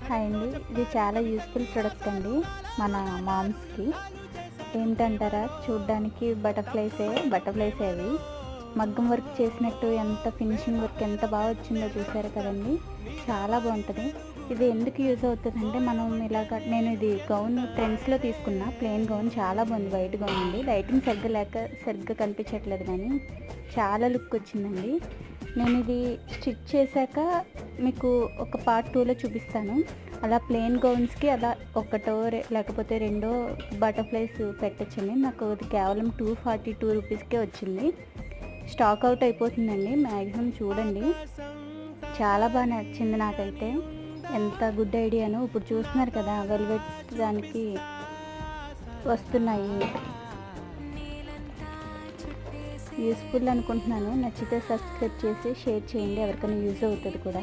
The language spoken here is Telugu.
హాయ్ అండి, ఇది చాలా యూస్ఫుల్ ప్రొడక్ట్ అండి మన మామ్స్కి. ఏంటంటారా, చూడ్డానికి బటర్ఫ్లైస్ అవి మగ్గం వర్క్ చేసినట్టు ఎంత ఫినిషింగ్ వర్క్ ఎంత బాగా వచ్చిందో చూసారు కదండి. చాలా బాగుంటుంది. ఇది ఎందుకు యూజ్ అవుతుందంటే, మనం నేను ఇది గౌన్ ట్రెండ్స్లో తీసుకున్నా, ప్లెయిన్ గౌన్ చాలా బాగుంది. వైట్ గౌన్ అండి, లైటింగ్ సరిగ్గా కనిపించట్లేదు కానీ చాలా లుక్ వచ్చిందండి. నేను ఇది స్టిచ్ చేశాక మీకు ఒక పార్ట్ 2లో చూపిస్తాను. అలా ప్లెయిన్ గౌన్స్కి అలా ఒకటో లేకపోతే రెండో బటర్ఫ్లైస్ పెట్టచ్చండి. నాకు అది కేవలం 242 రూపీస్కే వచ్చింది. స్టాక్ అవుట్ అయిపోతుందండి మ్యాక్సిమం. చూడండి, చాలా బాగా నచ్చింది నాకైతే. ఎంత గుడ్ ఐడియాను. ఇప్పుడు చూస్తున్నారు కదా, వెల్వెట్ దానికి వస్తున్నాయి. యూస్ఫుల్ అనుకుంటున్నాను. నచ్చితే సబ్స్క్రైబ్ చేసి షేర్ చేయండి, ఎవరికైనా యూజ్ అవుతుంది కూడా.